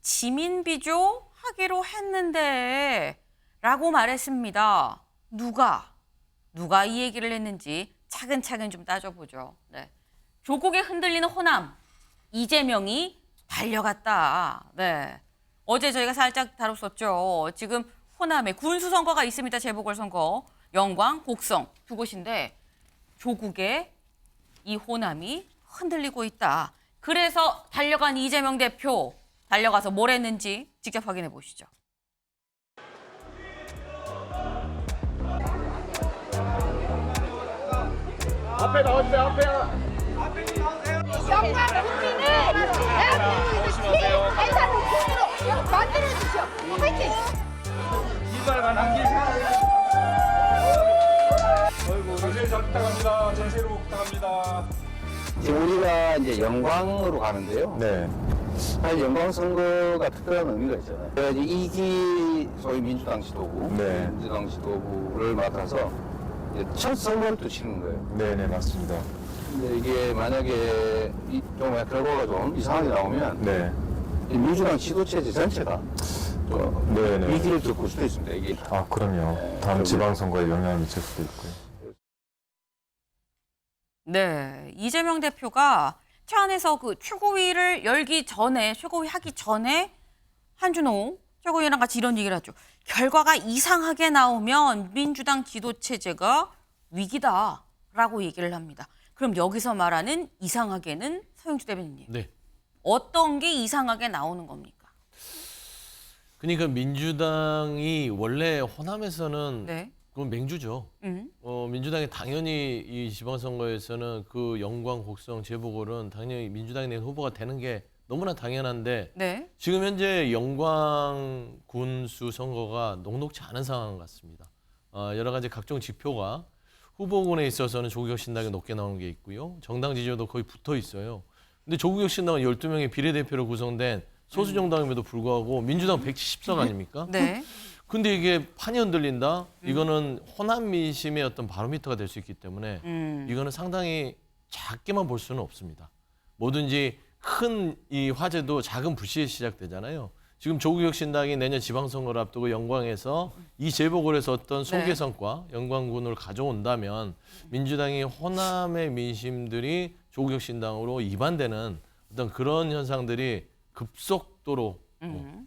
지민 비조하기로 했는데 라고 말했습니다. 누가 이 얘기를 했는지 차근차근 좀 따져보죠. 네. 조국에 흔들리는 호남, 이재명이 달려갔다. 네. 어제 저희가 살짝 다뤘었죠. 지금 호남에 군수 선거가 있습니다. 재보궐선거. 영광, 곡성 두 곳인데 조국의 이 호남이 흔들리고 있다. 그래서 달려간 이재명 대표, 달려가서 뭘 했는지 직접 확인해 보시죠. 앞에 나와주세요. 앞에 영광 국민을 대한민국에서 제일 잘 사는 국민으로 만들어주시오. 화이팅! 이발관 한길. 아이고 전세 잘 부탁합니다. 전세로 부탁합니다. 지금 우리가 이제 영광으로 가는데요. 네. 사실 영광 선거가 특별한 의미가 있잖아요. 그래서 이기 소위 민주당 지도부, 네. 민주당 지도부를 맡아서 이제 첫 선거를 또 치는 거예요. 네네, 맞습니다. 근데 이게 만약에 좀 결과가 좀 이상하게 나오면 네. 이 민주당 지도체제 전체가 또 네네. 위기를 겪을 수도 있습니다. 이게 아, 그럼요. 다음 지방선거에 영향을 미칠 수도 있고요. 네, 이재명 대표가 차 안에서 그 최고위를 열기 전에, 최고위 하기 전에 한준호 최고위랑 같이 이런 얘기를 하죠. 결과가 이상하게 나오면 민주당 지도체제가 위기다라고 얘기를 합니다. 그럼 여기서 말하는 이상하게는 서영주 대변인님. 네. 어떤 게 이상하게 나오는 겁니까? 그러니까 민주당이 원래 호남에서는 네. 그건 맹주죠. 민주당이 당연히 이 지방선거에서는 그 영광, 곡성, 재보궐은 당연히 민주당이 낸 후보가 되는 게 너무나 당연한데 네. 지금 현재 영광 군수 선거가 녹록지 않은 상황 같습니다. 여러 가지 각종 지표가 후보군에 있어서는 조국혁신당이 높게 나오는 게 있고요. 정당 지지율도 거의 붙어 있어요. 근데 조국혁신당은 12명의 비례대표로 구성된 소수정당임에도 불구하고 민주당 170석 아닙니까? 네. 근데 이게 판이 흔들린다? 이거는 호남 민심의 어떤 바로미터가 될 수 있기 때문에 이거는 상당히 작게만 볼 수는 없습니다. 뭐든지 큰 이 화제도 작은 불씨에 시작되잖아요. 지금 조국혁신당이 내년 지방선거를 앞두고 영광에서 이 재보궐에서 어떤 소개성과 영광군을 가져온다면 민주당이 호남의 민심들이 조국혁신당으로 이반되는 어떤 그런 현상들이 급속도로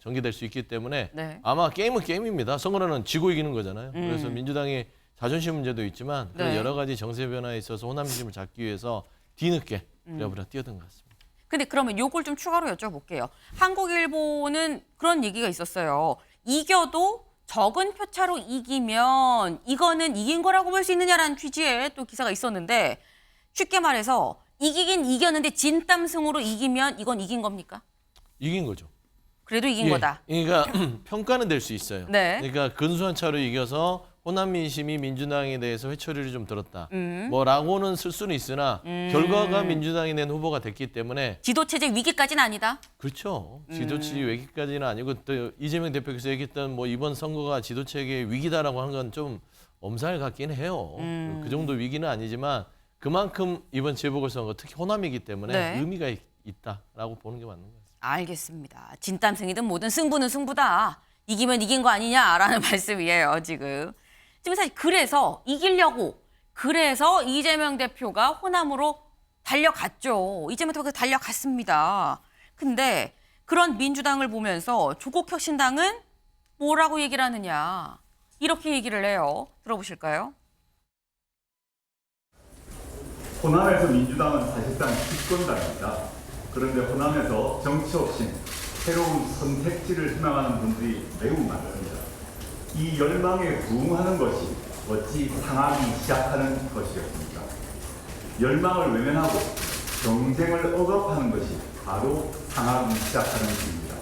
전개될 수 있기 때문에 네. 아마 게임은 게임입니다. 선거는 지고 이기는 거잖아요. 그래서 민주당이 자존심 문제도 있지만 그런 네. 여러 가지 정세 변화에 있어서 호남 민심을 잡기 위해서 뒤늦게 부랴부랴 뛰어든 것 같습니다. 근데 그러면 요걸 좀 추가로 여쭤볼게요. 한국일보는 그런 얘기가 있었어요. 이겨도 적은 표차로 이기면 이거는 이긴 거라고 볼 수 있느냐라는 취지의 또 기사가 있었는데 쉽게 말해서 이기긴 이겼는데 진땀승으로 이기면 이건 이긴 겁니까? 이긴 거죠. 그래도 이긴 거다. 그러니까 평가는 될 수 있어요. 네. 그러니까 근소한 차로 이겨서 호남 민심이 민주당에 대해서 회초리를 좀 들었다. 뭐라고는 쓸 수는 있으나 결과가 민주당이 낸 후보가 됐기 때문에 지도체제 위기까지는 아니다. 그렇죠. 지도체제 위기까지는 아니고 또 이재명 대표께서 얘기했던 뭐 이번 선거가 지도체계 위기다라고 하는 건 좀 엄살 같긴 해요. 그 정도 위기는 아니지만 그만큼 이번 재보궐선거 특히 호남이기 때문에 네. 의미가 있다라고 보는 게 맞는 것 같습니다. 알겠습니다. 진땀승이든 뭐든 승부는 승부다. 이기면 이긴 거 아니냐라는 말씀이에요, 지금. 지금 사실 그래서 이기려고 그래서 이재명 대표가 호남으로 달려갔죠. 이재명 대표가 달려갔습니다. 근데 그런 민주당을 보면서 조국혁신당은 뭐라고 얘기를 하느냐. 이렇게 얘기를 해요. 들어보실까요? 호남에서 민주당은 사실상 집권당입니다. 그런데 호남에서 정치혁신, 새로운 선택지를 희망하는 분들이 매우 많습니다. 이 열망에 부응하는 것이 어찌 상하기 시작하는 것이었습니까? 열망을 외면하고 경쟁을 억압하는 것이 바로 상하기 시작하는 것입니다.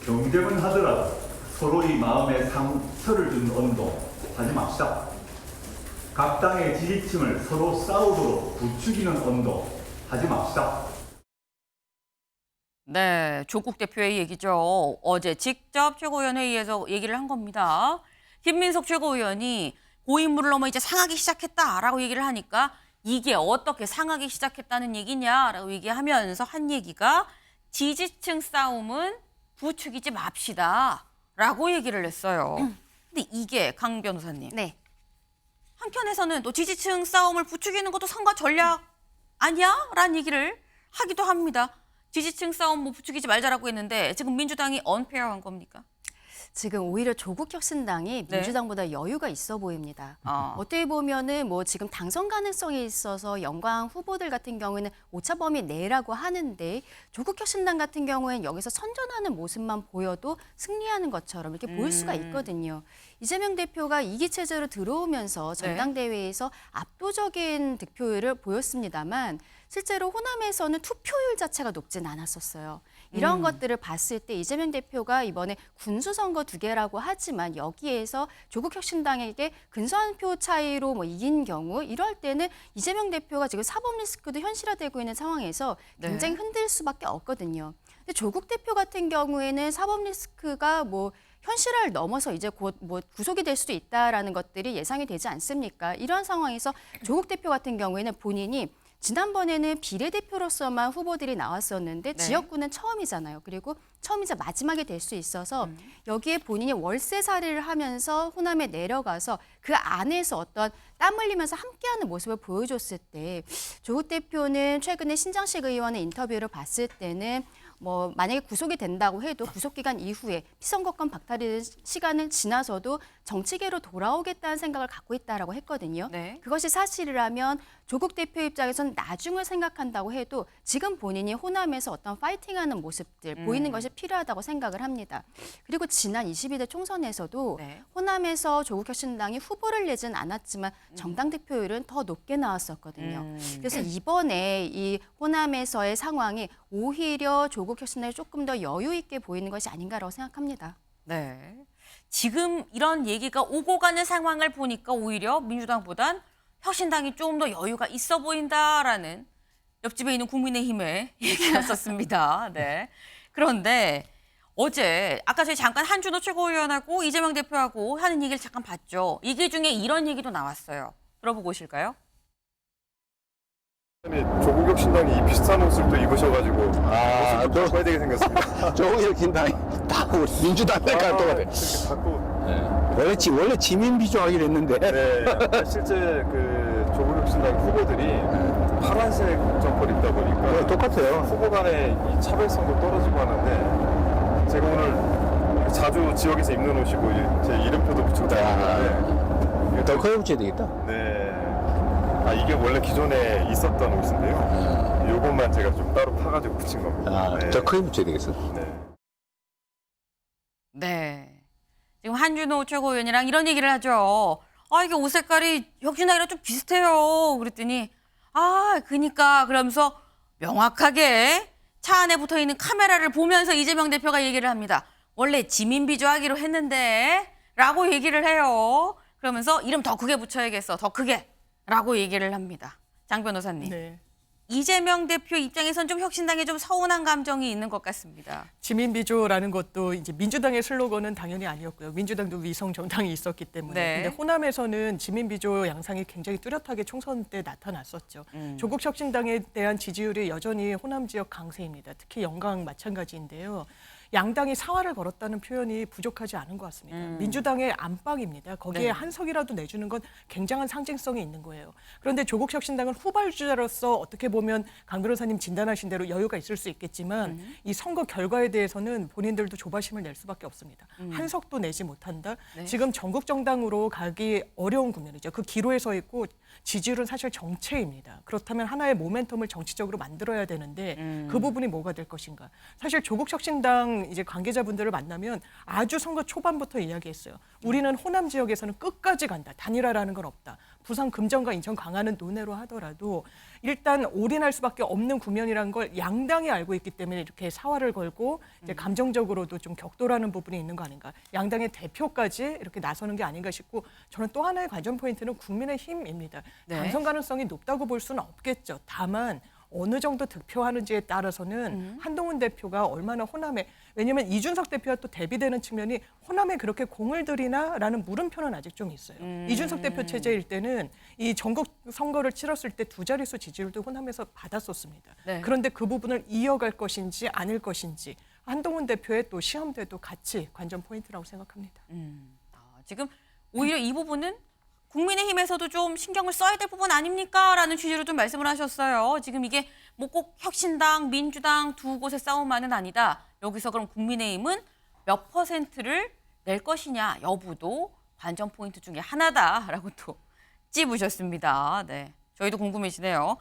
경쟁은 하더라도 서로의 마음에 상처를 준 언도 하지 맙시다. 각 당의 지지층을 서로 싸우도록 부추기는 언도 하지 맙시다. 네, 조국 대표의 얘기죠. 어제 직접 최고위원회의에서 얘기를 한 겁니다. 김민석 최고위원이 고인물을 넘어 이제 상하기 시작했다라고 얘기를 하니까 이게 어떻게 상하기 시작했다는 얘기냐라고 얘기하면서 한 얘기가 지지층 싸움은 부추기지 맙시다라고 얘기를 했어요. 근데 이게 강 변호사님. 네. 한편에서는 또 지지층 싸움을 부추기는 것도 선거 전략 아니야? 라는 얘기를 하기도 합니다. 지지층 싸움 뭐 부추기지 말자라고 했는데 지금 민주당이 언페어한 겁니까? 지금 오히려 조국혁신당이 네. 민주당보다 여유가 있어 보입니다. 아. 어떻게 보면은 뭐 지금 당선 가능성에 있어서 영광 후보들 같은 경우에는 오차범위 내라고 하는데 조국혁신당 같은 경우에는 여기서 선전하는 모습만 보여도 승리하는 것처럼 이렇게 보일 수가 있거든요. 이재명 대표가 2기 체제로 들어오면서 전당대회에서 압도적인 득표율을 보였습니다만 실제로 호남에서는 투표율 자체가 높진 않았었어요. 이런 것들을 봤을 때 이재명 대표가 이번에 군수 선거 2개라고 하지만 여기에서 조국혁신당에게 근소한 표 차이로 뭐 이긴 경우 이럴 때는 이재명 대표가 지금 사법 리스크도 현실화되고 있는 상황에서 굉장히 흔들 수밖에 없거든요. 근데 조국 대표 같은 경우에는 사법 리스크가 뭐 현실화를 넘어서 이제 곧 뭐 구속이 될 수도 있다라는 것들이 예상이 되지 않습니까? 이런 상황에서 조국 대표 같은 경우에는 본인이 지난번에는 비례대표로서만 후보들이 나왔었는데 지역구는 처음이잖아요. 그리고 처음이자 마지막이 될 수 있어서 여기에 본인이 월세살이를 하면서 호남에 내려가서 그 안에서 어떤 땀 흘리면서 함께하는 모습을 보여줬을 때 조국 대표는 최근에 신장식 의원의 인터뷰를 봤을 때는 뭐 만약에 구속이 된다고 해도 구속 기간 이후에 피선거권 박탈의 시간을 지나서도 정치계로 돌아오겠다는 생각을 갖고 있다라고 했거든요. 네. 그것이 사실이라면 조국 대표 입장에서는 나중을 생각한다고 해도 지금 본인이 호남에서 어떤 파이팅하는 모습들 보이는 것이 필요하다고 생각을 합니다. 그리고 지난 22대 총선에서도 네. 호남에서 조국혁신당이 후보를 내진 않았지만 정당 득표율은 더 높게 나왔었거든요. 그래서 이번에 이 호남에서의 상황이 오히려 조국혁신당이 조금 더 여유 있게 보이는 것이 아닌가라고 생각합니다. 네. 지금 이런 얘기가 오고 가는 상황을 보니까 오히려 민주당보단 혁신당이 좀 더 여유가 있어 보인다라는 옆집에 있는 국민의힘의 얘기였었습니다. 네. 그런데 어제 아까 저희 잠깐 한준호 최고위원하고 이재명 대표하고 하는 얘기를 잠깐 봤죠. 얘기 중에 이런 얘기도 나왔어요. 들어보고 오실까요? 조국혁신당이 이 비슷한 옷을 또 입으셔가지고 옷을 좀 바꿔야 되게 생겼습니다. 조국혁신당이 다 민주당 색깔 똑같아. 이렇게 자꾸 원래 지민 비주하기로 했는데. 네, 실제 그 조국혁신당 후보들이 파란색 점퍼를 입다 보니까 똑같아요. 후보 간의 이 차별성도 떨어지고 하는데 제가 오늘 자주 지역에서 입는 옷이고 제 이름표도 붙이고 다니는데 이거 더 커야 붙여야 되겠다. 네. 아 이게 원래 기존에 있었던 옷인데요. 요것만 제가 좀 따로 파가지고 붙인 겁니다. 네. 더 크게 붙여야 되겠어. 네. 네. 지금 한준호 최고위원이랑 이런 얘기를 하죠. 아, 이게 옷 색깔이 혁신당이랑 좀 비슷해요. 그랬더니 그니까 그러면서 명확하게 차 안에 붙어 있는 카메라를 보면서 이재명 대표가 얘기를 합니다. 원래 지민 비주하기로 했는데 라고 얘기를 해요. 그러면서 이름 더 크게 붙여야겠어. 더 크게. 라고 얘기를 합니다. 장 변호사님. 네. 이재명 대표 입장에선 좀 혁신당에 좀 서운한 감정이 있는 것 같습니다. 지민비조라는 것도 이제 민주당의 슬로건은 당연히 아니었고요. 민주당도 위성 정당이 있었기 때문에. 네. 근데 호남에서는 지민비조 양상이 굉장히 뚜렷하게 총선 때 나타났었죠. 조국혁신당에 대한 지지율이 여전히 호남 지역 강세입니다. 특히 영광 마찬가지인데요. 양당이 사활을 걸었다는 표현이 부족하지 않은 것 같습니다. 민주당의 안방입니다. 거기에 네. 한 석이라도 내주는 건 굉장한 상징성이 있는 거예요. 그런데 조국혁신당은 후발주자로서 어떻게 보면 강 변호사님 진단하신 대로 여유가 있을 수 있겠지만 이 선거 결과에 대해서는 본인들도 조바심을 낼 수밖에 없습니다. 한 석도 내지 못한다. 네. 지금 전국 정당으로 가기 어려운 국면이죠. 그 기로에 서 있고 지지율은 사실 정체입니다. 그렇다면 하나의 모멘텀을 정치적으로 만들어야 되는데 그 부분이 뭐가 될 것인가. 사실 조국혁신당 이제 관계자분들을 만나면 아주 선거 초반부터 이야기했어요. 우리는 호남 지역에서는 끝까지 간다. 단일화라는 건 없다. 부산 금정과 인천 강화는 논외로 하더라도 일단 올인할 수밖에 없는 국면이라는 걸 양당이 알고 있기 때문에 이렇게 사활을 걸고 이제 감정적으로도 좀 격돌하는 부분이 있는 거 아닌가. 양당의 대표까지 이렇게 나서는 게 아닌가 싶고 저는 또 하나의 관전 포인트는 국민의힘입니다. 네. 당선 가능성이 높다고 볼 수는 없겠죠. 다만 어느 정도 득표하는지에 따라서는 한동훈 대표가 얼마나 호남에 왜냐하면 이준석 대표와 또 대비되는 측면이 호남에 그렇게 공을 들이나라는 물음표는 아직 좀 있어요. 이준석 대표 체제일 때는 이 전국 선거를 치렀을 때 2자릿수 지지율도 호남에서 받았었습니다. 네. 그런데 그 부분을 이어갈 것인지 아닐 것인지 한동훈 대표의 또 시험대도 같이 관전 포인트라고 생각합니다. 지금 오히려 이 부분은 국민의힘에서도 좀 신경을 써야 될 부분 아닙니까? 라는 취지로 좀 말씀을 하셨어요. 지금 이게 뭐 꼭 혁신당, 민주당 두 곳의 싸움만은 아니다. 여기서 그럼 국민의힘은 몇 %를 낼 것이냐 여부도 관전 포인트 중에 하나다라고 또 찝으셨습니다. 네, 저희도 궁금해지네요.